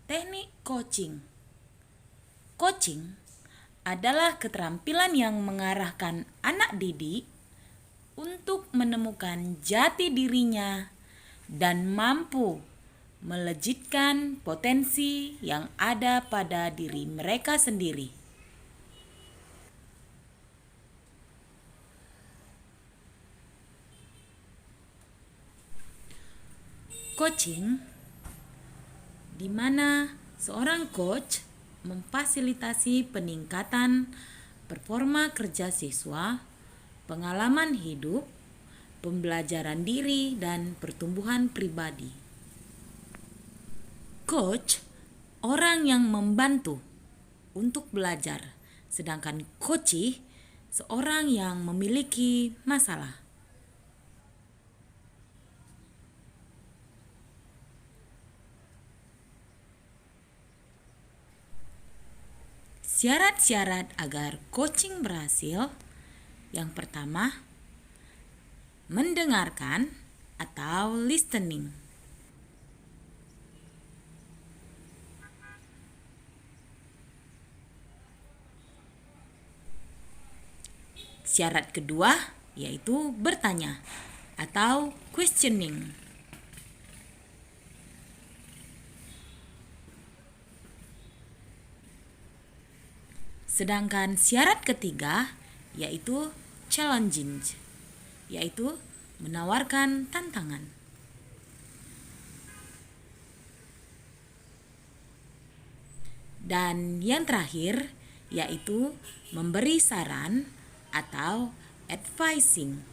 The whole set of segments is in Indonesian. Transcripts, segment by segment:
Teknik coaching. Coaching adalah keterampilan yang mengarahkan anak didik untuk menemukan jati dirinya dan mampu melejitkan potensi yang ada pada diri mereka sendiri. Coaching di mana seorang coach memfasilitasi peningkatan performa kerja siswa, pengalaman hidup, pembelajaran diri, dan pertumbuhan pribadi. Coach orang yang membantu untuk belajar, sedangkan coachee seorang yang memiliki masalah. Syarat-syarat agar coaching berhasil, yang pertama, mendengarkan atau listening. Syarat kedua yaitu bertanya atau questioning. Sedangkan syarat ketiga yaitu challenging, yaitu menawarkan tantangan. Dan yang terakhir yaitu memberi saran atau advising.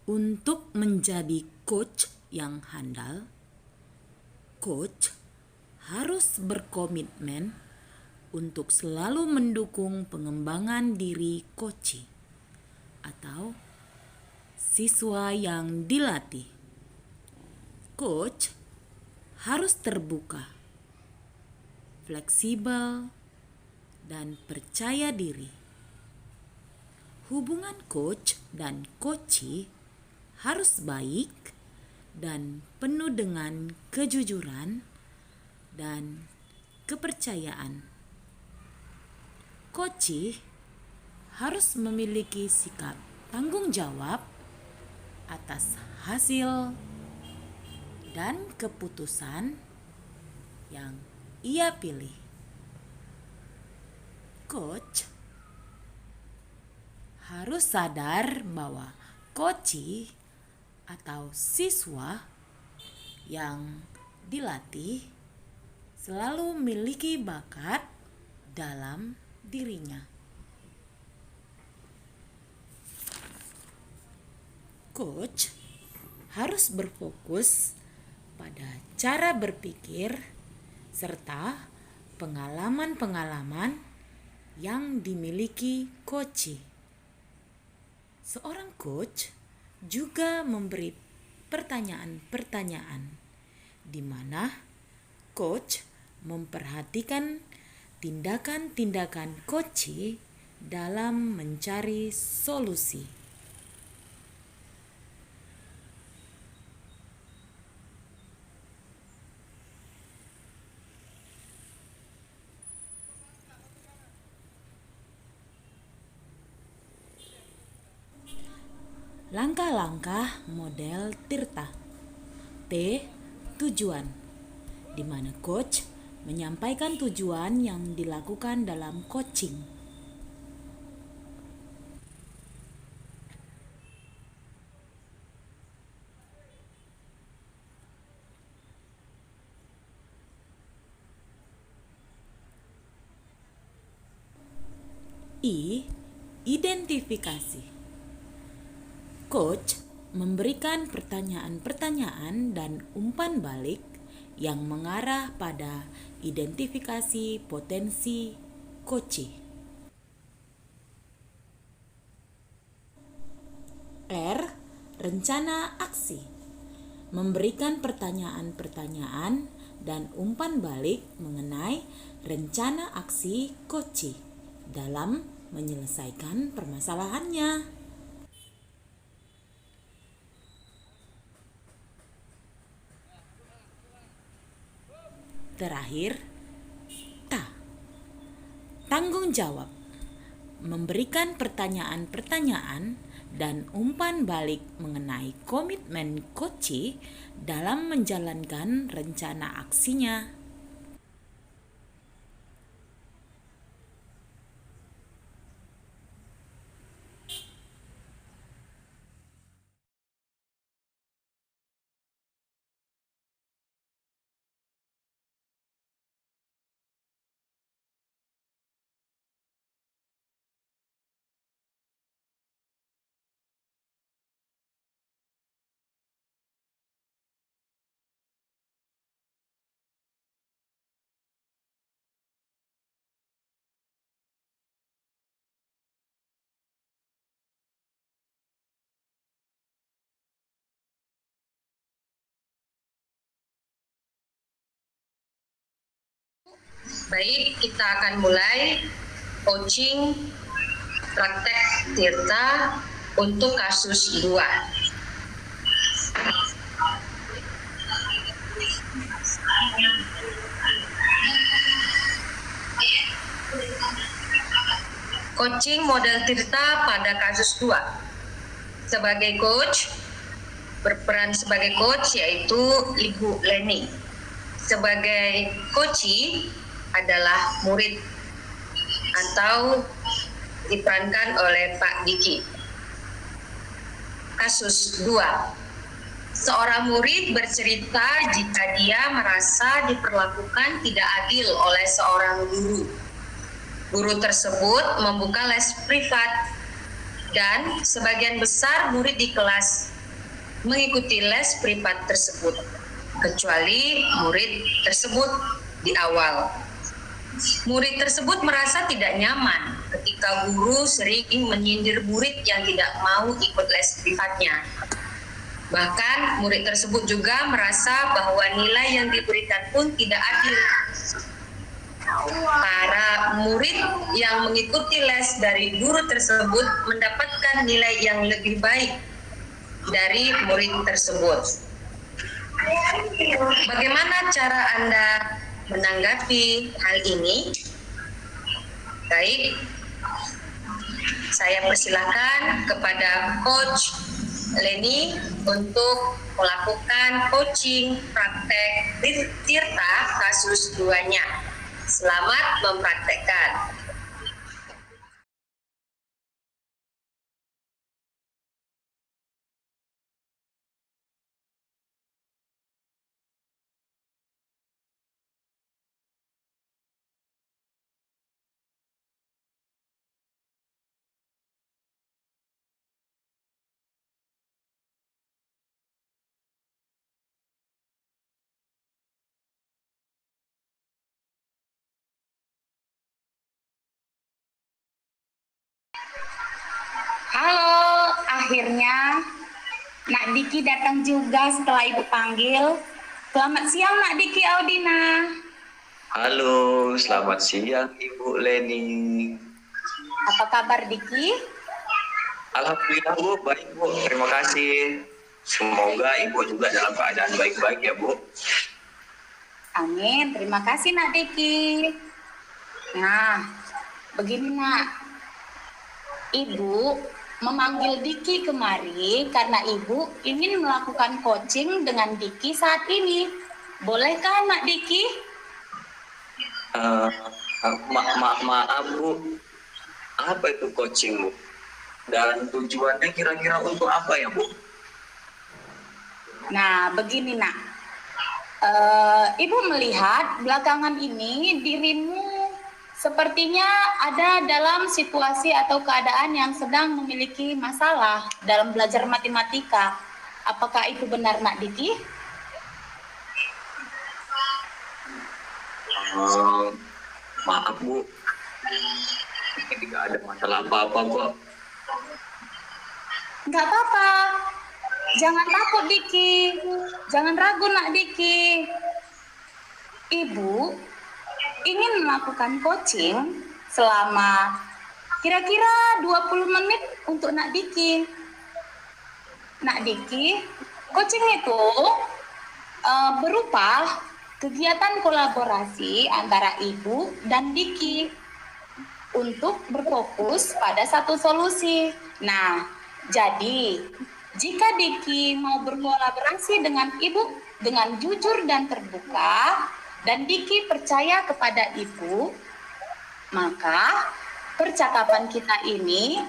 Untuk menjadi coach yang handal, coach harus berkomitmen untuk selalu mendukung pengembangan diri coachee atau siswa yang dilatih. Coach harus terbuka, fleksibel, dan percaya diri. Hubungan coach dan coachee harus baik dan penuh dengan kejujuran dan kepercayaan. Coachee harus memiliki sikap tanggung jawab atas hasil dan keputusan yang ia pilih. Coach harus sadar bahwa coachee atau siswa yang dilatih selalu memiliki bakat dalam dirinya. Coach harus berfokus pada cara berpikir serta pengalaman-pengalaman yang dimiliki coachee. Seorang coach juga memberi pertanyaan-pertanyaan di mana coach memperhatikan tindakan-tindakan coach dalam mencari solusi. Langkah-langkah model Tirta. T. Tujuan, di mana coach menyampaikan tujuan yang dilakukan dalam coaching. I. Identifikasi. Coach memberikan pertanyaan-pertanyaan dan umpan balik yang mengarah pada identifikasi potensi coach. R. Rencana aksi. Memberikan pertanyaan-pertanyaan dan umpan balik mengenai rencana aksi coach dalam menyelesaikan permasalahannya. Terakhir, tanggung jawab. Memberikan pertanyaan-pertanyaan dan umpan balik mengenai komitmen coach dalam menjalankan rencana aksinya. Baik, kita akan mulai coaching praktek Tirta untuk kasus 2. Coaching model Tirta pada kasus 2. Sebagai coach, berperan sebagai coach yaitu Ibu Leni. Sebagai coachee adalah murid atau diperankan oleh Pak Diki. Kasus 2. Seorang murid bercerita jika dia merasa diperlakukan tidak adil oleh seorang guru. Guru tersebut membuka les privat dan sebagian besar murid di kelas mengikuti les privat tersebut, kecuali murid tersebut di awal. Murid tersebut merasa tidak nyaman ketika guru sering menyindir murid yang tidak mau ikut les privatnya. Bahkan murid tersebut juga merasa bahwa nilai yang diberikan pun tidak adil. Para murid yang mengikuti les dari guru tersebut mendapatkan nilai yang lebih baik dari murid tersebut. Bagaimana cara Anda menanggapi hal ini? Baik, saya persilakan kepada Coach Leni untuk melakukan coaching praktek Tirta kasus 2-nya. Selamat mempraktekkan. Halo, akhirnya Nak Diki datang juga setelah ibu panggil. Selamat siang Nak Diki Audina. Halo, selamat siang Ibu Leni. Apa kabar Diki? Alhamdulillah Bu, baik Bu, terima kasih. Semoga Ibu juga dalam keadaan baik-baik ya Bu. Amin, terima kasih Nak Diki. Nah, begini Nak. Ibu memanggil Diki kemari karena Ibu ingin melakukan coaching dengan Diki saat ini. Bolehkah Nak Diki? Maaf Bu, apa itu coaching Bu? Dan tujuannya kira-kira untuk apa ya Bu? Nah, begini Nak. Ibu melihat belakangan ini dirimu sepertinya ada dalam situasi atau keadaan yang sedang memiliki masalah dalam belajar matematika. Apakah itu benar Nak Diki? Maaf Bu, ini tidak ada masalah apa-apa kok. Enggak apa-apa. Jangan takut Diki. Jangan ragu Nak Diki. Ibu ingin melakukan coaching selama kira-kira 20 menit untuk Nak Diki. Nak Diki, coaching itu berupa kegiatan kolaborasi antara Ibu dan Diki untuk berfokus pada satu solusi. Nah, jadi jika Diki mau berkolaborasi dengan Ibu dengan jujur dan terbuka, dan Diki percaya kepada Ibu, maka percakapan kita ini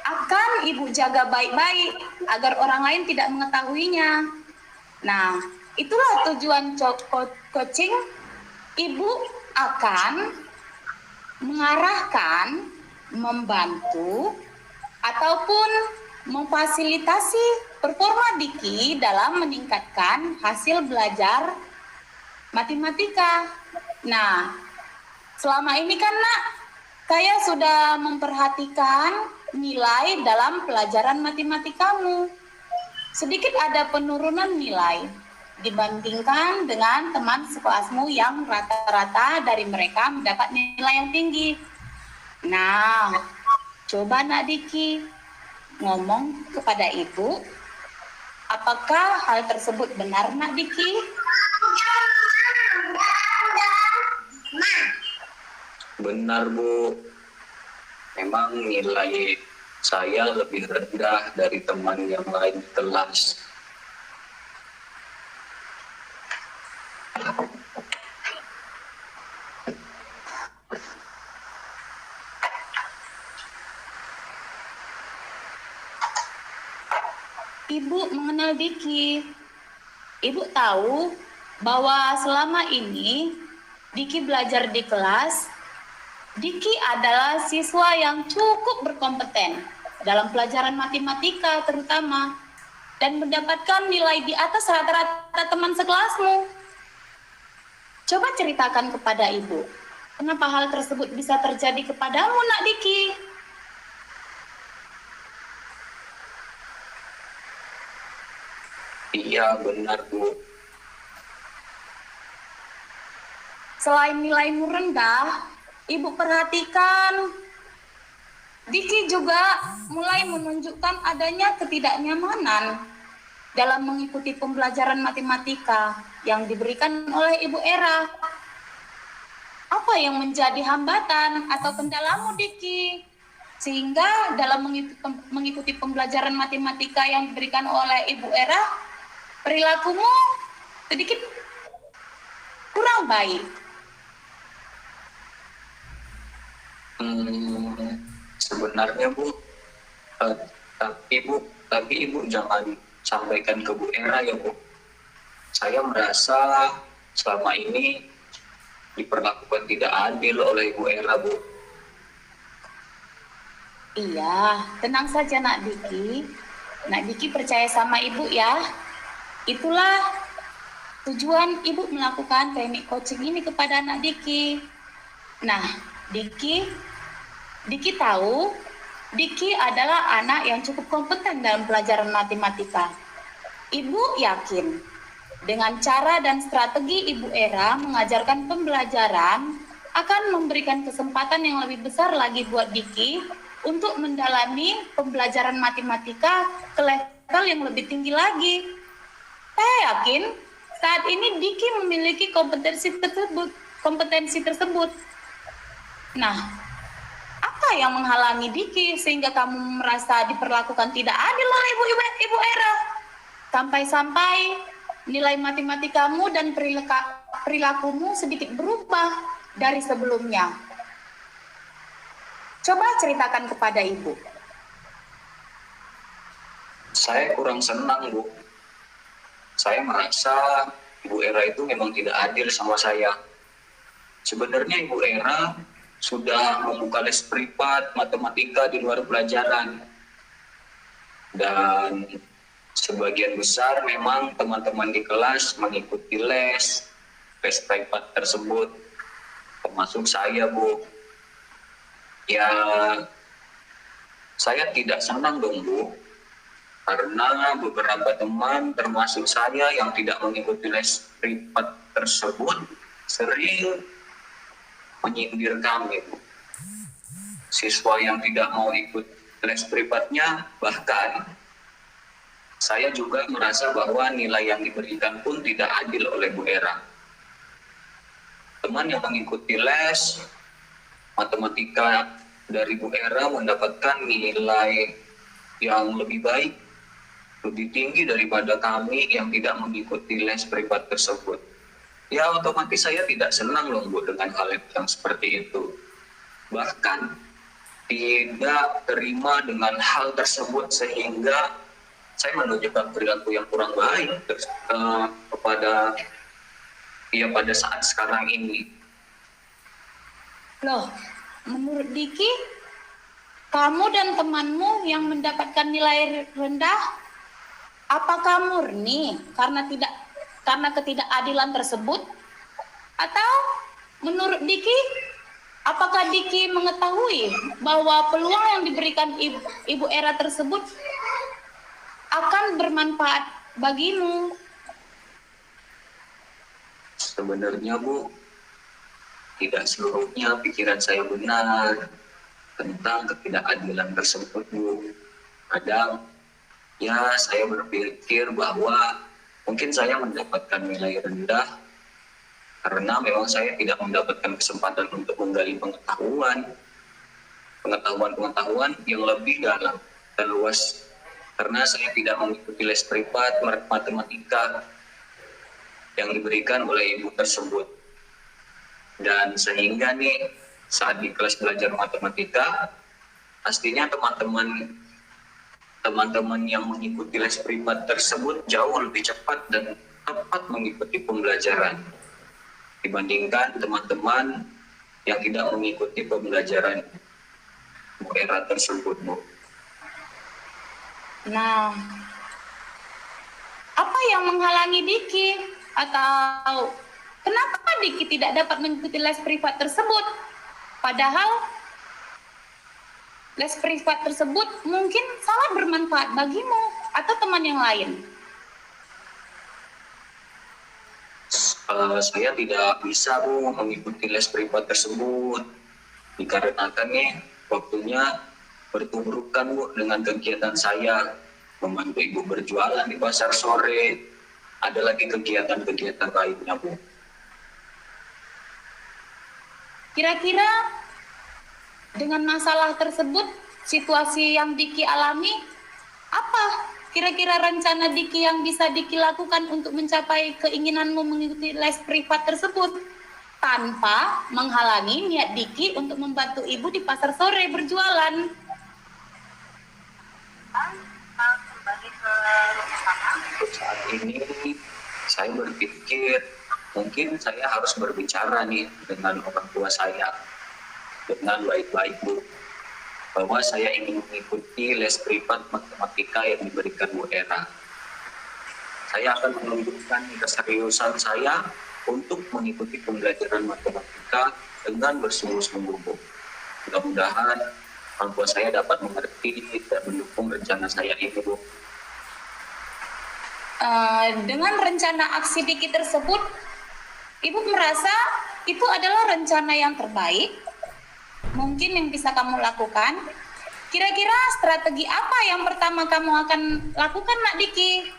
akan Ibu jaga baik-baik agar orang lain tidak mengetahuinya. Nah, itulah tujuan coaching. Ibu akan mengarahkan, membantu, ataupun memfasilitasi performa Diki dalam meningkatkan hasil belajar matematika. Nah, selama ini kan Nak, saya sudah memperhatikan nilai dalam pelajaran matematikamu. Sedikit ada penurunan nilai dibandingkan dengan teman sekelasmu yang rata-rata dari mereka mendapat nilai yang tinggi. Nah, coba Nak Diki ngomong kepada Ibu, apakah hal tersebut benar Nak Diki? Benar Bu, memang nilai saya lebih rendah dari teman yang lain di kelas. Ibu mengenal Diki. Ibu tahu bahwa selama ini Diki belajar di kelas. Diki adalah siswa yang cukup berkompeten dalam pelajaran matematika terutama dan mendapatkan nilai di atas rata-rata teman sekelasmu. Coba ceritakan kepada Ibu, kenapa hal tersebut bisa terjadi kepadamu Nak Diki? Iya benar Bu. Selain nilaimu rendah, Ibu perhatikan Diki juga mulai menunjukkan adanya ketidaknyamanan dalam mengikuti pembelajaran matematika yang diberikan oleh Ibu Era. Apa yang menjadi hambatan atau kendalamu Diki? Sehingga dalam mengikuti pembelajaran matematika yang diberikan oleh Ibu Era, perilakumu sedikit kurang baik. Sebenarnya Bu, tapi Ibu jangan sampaikan ke Bu Era ya Bu. Saya merasa selama ini diperlakukan tidak adil oleh Ibu Era Bu. Iya, tenang saja Nak Diki. Nak Diki percaya sama Ibu ya. Itulah tujuan Ibu melakukan teknik coaching ini kepada Nak Diki. Nah, Diki tahu Diki adalah anak yang cukup kompeten dalam pelajaran matematika. Ibu yakin dengan cara dan strategi Ibu Era mengajarkan pembelajaran akan memberikan kesempatan yang lebih besar lagi buat Diki untuk mendalami pembelajaran matematika ke level yang lebih tinggi lagi. Saya yakin saat ini Diki memiliki kompetensi tersebut. Nah, apa yang menghalangi Diki sehingga kamu merasa diperlakukan tidak adil oleh Ibu Era? Sampai-sampai nilai matematikamu dan perilakumu sedikit berubah dari sebelumnya. Coba ceritakan kepada Ibu. Saya kurang senang, Bu. Saya merasa Ibu Era itu memang tidak adil sama saya. Sebenarnya Ibu Era sudah membuka les privat matematika di luar pelajaran. Dan sebagian besar memang teman-teman di kelas mengikuti les privat tersebut. Termasuk saya, Bu. Ya, saya tidak senang dong, Bu. Karena beberapa teman termasuk saya yang tidak mengikuti les privat tersebut sering menyindir kami. Siswa yang tidak mau ikut les privatnya, bahkan saya juga merasa bahwa nilai yang diberikan pun tidak adil oleh Bu Era. Teman yang mengikuti les matematika dari Bu Era mendapatkan nilai yang lebih baik, lebih tinggi daripada kami yang tidak mengikuti les privat tersebut. Ya, otomatis saya tidak senang loh, Bu, dengan hal yang seperti itu. Bahkan tidak terima dengan hal tersebut sehingga saya menunjukkan perilaku yang kurang baik pada saat sekarang ini. Loh, menurut Diki, kamu dan temanmu yang mendapatkan nilai rendah, apakah murni karena ketidakadilan tersebut? Atau menurut Diki, apakah Diki mengetahui bahwa peluang yang diberikan Ibu Era tersebut akan bermanfaat bagimu? Sebenarnya, Bu, tidak seluruhnya pikiran saya benar tentang ketidakadilan tersebut, Bu. Kadang ya, saya berpikir bahwa mungkin saya mendapatkan nilai rendah karena memang saya tidak mendapatkan kesempatan untuk menggali pengetahuan yang lebih dalam dan luas. Karena saya tidak mengikuti les privat matematika yang diberikan oleh ibu tersebut. Dan sehingga nih, saat di kelas belajar matematika, pastinya teman-teman yang mengikuti les privat tersebut jauh lebih cepat dan tepat mengikuti pembelajaran dibandingkan teman-teman yang tidak mengikuti pembelajaran Bu Era tersebut, Bu. Nah, apa yang menghalangi Diki? Atau kenapa Diki tidak dapat mengikuti les privat tersebut? Padahal les privat tersebut mungkin sangat bermanfaat bagimu atau teman yang lain. Saya tidak bisa, Bu, mengikuti les privat tersebut dikarenakan nih waktunya bertumbukan, Bu, dengan kegiatan saya membantu ibu berjualan di pasar sore, ada lagi kegiatan-kegiatan lainnya, Bu. Kira-kira dengan masalah tersebut, situasi yang Diki alami, apa kira-kira rencana Diki yang bisa Diki lakukan untuk mencapai keinginanmu mengikuti les privat tersebut tanpa menghalangi niat Diki untuk membantu ibu di pasar sore berjualan? Untuk saat ini saya berpikir mungkin saya harus berbicara nih dengan orang tua saya dengan baik-baik, Bu, bahwa saya ingin mengikuti les privat matematika yang diberikan Bu Era. Saya akan menunjukkan keseriusan saya untuk mengikuti pembelajaran matematika dengan bersungguh-sungguh, Bu. Mudah-mudahan orang tua saya dapat mengerti dan mendukung rencana saya ini, Bu. Dengan rencana aksi Diki tersebut, Ibu merasa itu adalah rencana yang terbaik mungkin yang bisa kamu lakukan. Kira-kira strategi apa yang pertama kamu akan lakukan, Nak Diki?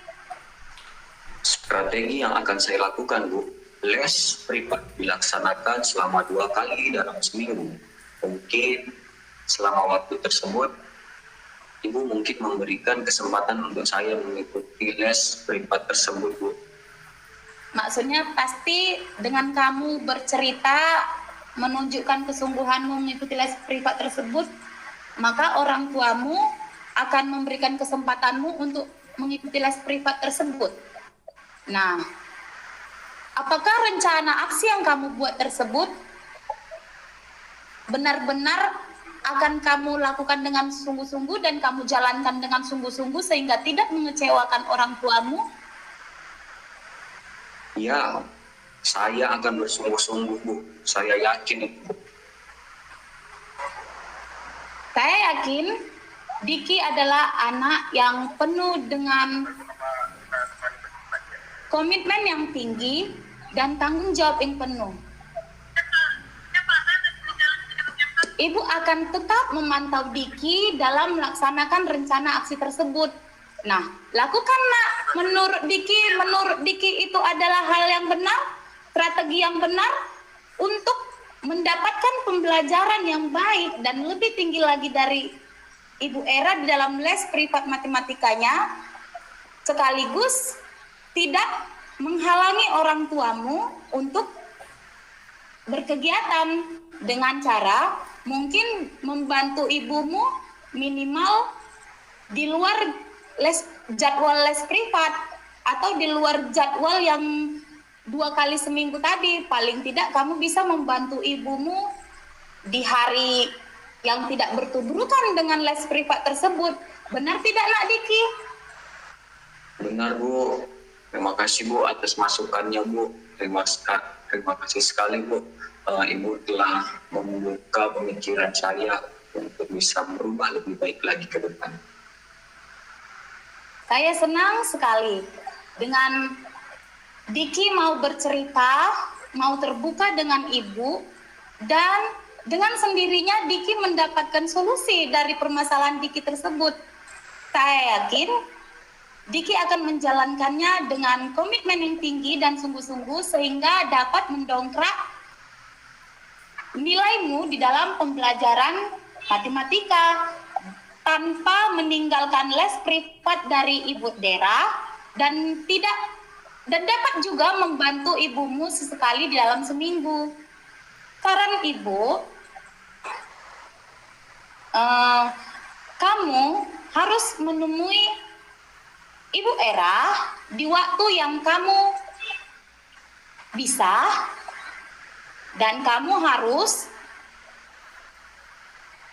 Strategi yang akan saya lakukan, Bu, les privat dilaksanakan selama 2 kali dalam seminggu. Mungkin selama waktu tersebut, Ibu mungkin memberikan kesempatan untuk saya mengikuti les privat tersebut, Bu. Maksudnya pasti dengan kamu bercerita, menunjukkan kesungguhanmu mengikuti les privat tersebut, maka orang tuamu akan memberikan kesempatanmu untuk mengikuti les privat tersebut. Nah, apakah rencana aksi yang kamu buat tersebut benar-benar akan kamu lakukan dengan sungguh-sungguh dan kamu jalankan dengan sungguh-sungguh sehingga tidak mengecewakan orang tuamu? Ya, saya akan bersungguh-sungguh, Bu. Saya yakin itu. Saya yakin Diki adalah anak yang penuh dengan komitmen yang tinggi dan tanggung jawab yang penuh. Ibu akan tetap memantau Diki dalam melaksanakan rencana aksi tersebut. Nah, lakukan, Nak. Menurut Diki itu adalah hal yang benar, strategi yang benar untuk mendapatkan pembelajaran yang baik dan lebih tinggi lagi dari Ibu Era di dalam les privat matematikanya, sekaligus tidak menghalangi orang tuamu untuk berkegiatan dengan cara mungkin membantu ibumu minimal di luar jadwal les privat atau di luar jadwal yang 2 kali seminggu tadi. Paling tidak kamu bisa membantu ibumu di hari yang tidak bertuburukan dengan les privat tersebut. Benar tidak, Nak Diki? Benar, Bu. Terima kasih, Bu, atas masukannya, Bu. Terima kasih sekali, Bu. Ibu telah membuka pemikiran saya untuk bisa berubah lebih baik lagi ke depan. Saya senang sekali dengan Diki mau bercerita, mau terbuka dengan Ibu, dan dengan sendirinya Diki mendapatkan solusi dari permasalahan Diki tersebut. Saya yakin Diki akan menjalankannya dengan komitmen yang tinggi dan sungguh-sungguh sehingga dapat mendongkrak nilaimu di dalam pembelajaran matematika tanpa meninggalkan les privat dari Ibu Dera dan dapat juga membantu ibumu sesekali di dalam seminggu. Saran Ibu, kamu harus menemui Ibu Era di waktu yang kamu bisa, dan kamu harus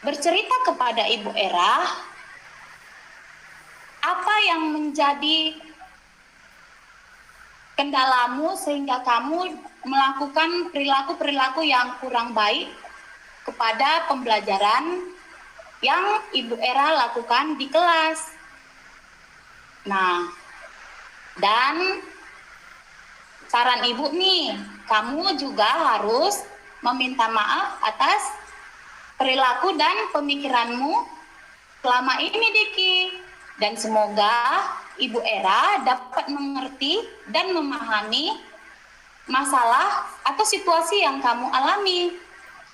bercerita kepada Ibu Era apa yang menjadi kendalamu sehingga kamu melakukan perilaku-perilaku yang kurang baik kepada pembelajaran yang Ibu Era lakukan di kelas. Nah, dan saran Ibu nih, kamu juga harus meminta maaf atas perilaku dan pemikiranmu selama ini, Diki. Dan semoga Ibu Era dapat mengerti dan memahami masalah atau situasi yang kamu alami.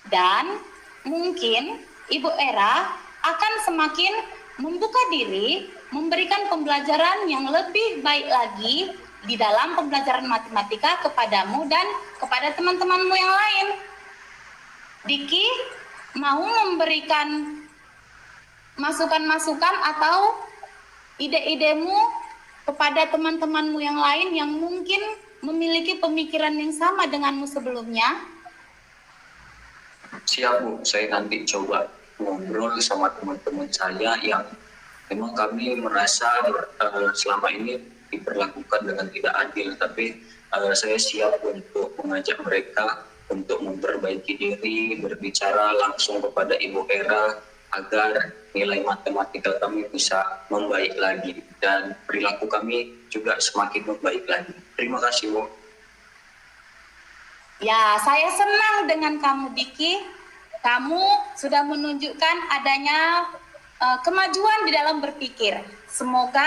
Dan mungkin Ibu Era akan semakin membuka diri, memberikan pembelajaran yang lebih baik lagi di dalam pembelajaran matematika kepadamu dan kepada teman-temanmu yang lain. Diki mau memberikan masukan-masukan atau ide-idemu kepada teman-temanmu yang lain yang mungkin memiliki pemikiran yang sama denganmu sebelumnya? Siap, Bu. Saya nanti coba ngobrol sama teman-teman saya yang memang kami merasa selama ini diperlakukan dengan tidak adil, tapi saya siap untuk mengajak mereka untuk memperbaiki diri, berbicara langsung kepada Ibu Era agar nilai matematika kami bisa membaik lagi dan perilaku kami juga semakin membaik lagi. Terima kasih, Bu. Ya, saya senang dengan kamu, Diki. Kamu sudah menunjukkan adanya kemajuan di dalam berpikir. Semoga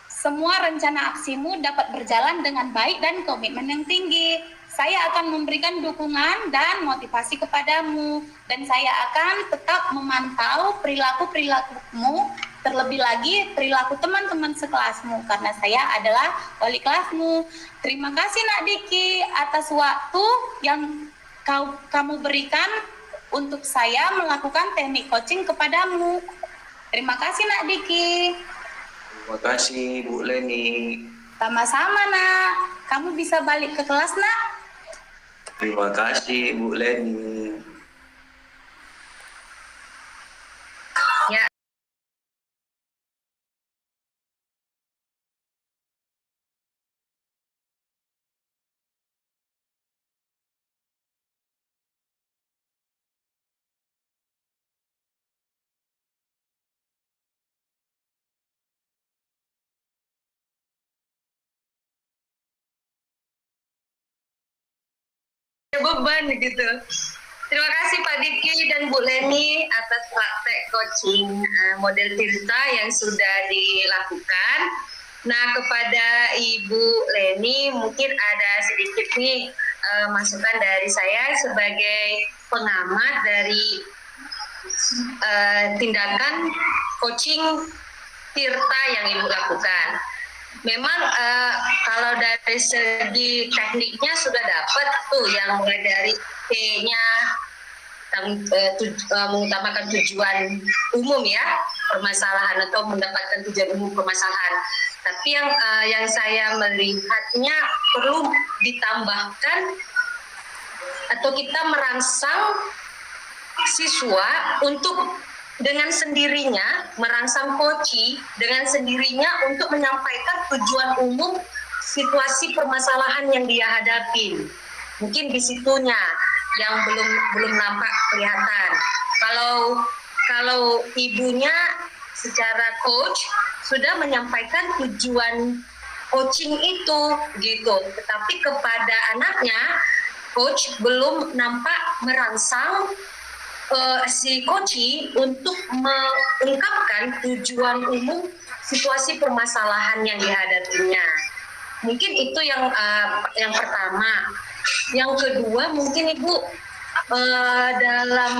semua rencana aksimu dapat berjalan dengan baik dan komitmen yang tinggi. Saya akan memberikan dukungan dan motivasi kepadamu. Dan saya akan tetap memantau perilaku-perilakumu, terlebih lagi perilaku teman-teman sekelasmu, karena saya adalah wali kelasmu. Terima kasih Nak Diki atas waktu yang kamu berikan untuk saya melakukan teknik coaching kepadamu. Terima kasih Nak Diki. Terima kasih, Bu Leni. Sama-sama Nak. Kamu bisa balik ke kelas Nak. Terima kasih, Bu Leni. Ya. Beban gitu. Terima kasih Pak Diki dan Bu Leni atas praktek coaching model Tirta yang sudah dilakukan. Nah, kepada Ibu Leni mungkin ada sedikit nih masukan dari saya sebagai pengamat dari tindakan coaching Tirta yang Ibu lakukan. Memang kalau dari segi tekniknya sudah dapat tuh yang mulai dari T-nya mengutamakan tujuan umum ya, permasalahan atau mendapatkan tujuan umum permasalahan. Tapi yang saya melihatnya perlu ditambahkan atau kita merangsang siswa untuk dengan sendirinya merangsang koci dengan sendirinya untuk menyampaikan tujuan umum situasi permasalahan yang dia hadapi. Mungkin di situnya yang belum nampak kelihatan. Kalau ibunya secara coach sudah menyampaikan tujuan coaching itu gitu, tetapi kepada anaknya coach belum nampak merangsang si coach untuk mengungkapkan tujuan umum situasi permasalahan yang dihadapinya. Mungkin itu yang pertama. Yang kedua mungkin Ibu dalam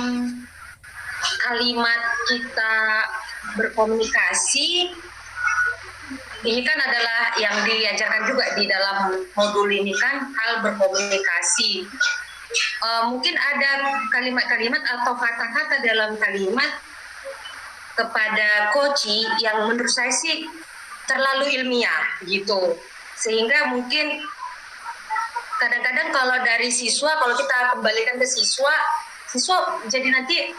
kalimat kita berkomunikasi ini kan adalah yang diajarkan juga di dalam modul ini kan hal berkomunikasi. Mungkin ada kalimat-kalimat atau kata-kata dalam kalimat kepada koci yang menurut saya sih terlalu ilmiah gitu, sehingga mungkin kadang-kadang kalau dari siswa, kalau kita kembalikan ke siswa jadi nanti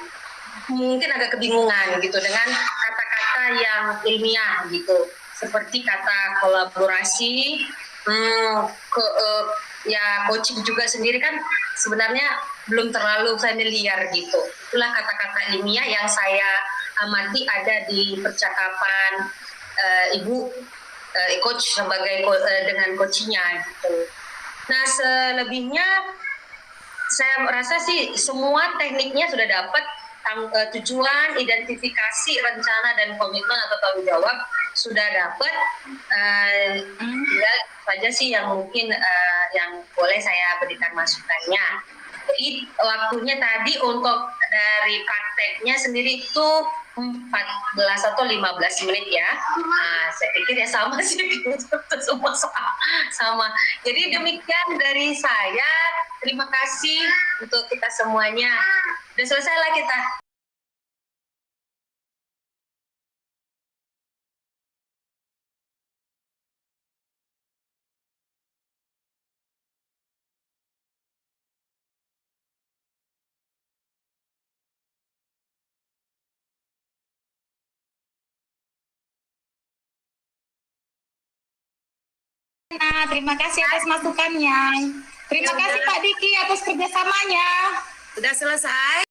mungkin agak kebingungan gitu dengan kata-kata yang ilmiah gitu, seperti kata kolaborasi, ya coaching juga sendiri kan sebenarnya belum terlalu familiar gitu. Itulah kata-kata ilmiah yang saya amati ada di percakapan Ibu coach sebagai dengan coachnya gitu. Nah, selebihnya saya merasa sih semua tekniknya sudah dapat, tujuan, identifikasi, rencana dan komitmen atau tanggung jawab sudah dapat. Ya saja sih yang mungkin yang boleh saya berikan masukannya. Jadi waktunya tadi untuk dari prakteknya sendiri itu 14 atau 15 menit ya. Saya pikir ya sama sih, semua sama. Jadi demikian dari saya. Terima kasih untuk kita semuanya. Udah selesai lah kita. Nah, terima kasih atas masukannya. Terima kasih Pak Diki atas kerjasamanya. Sudah selesai.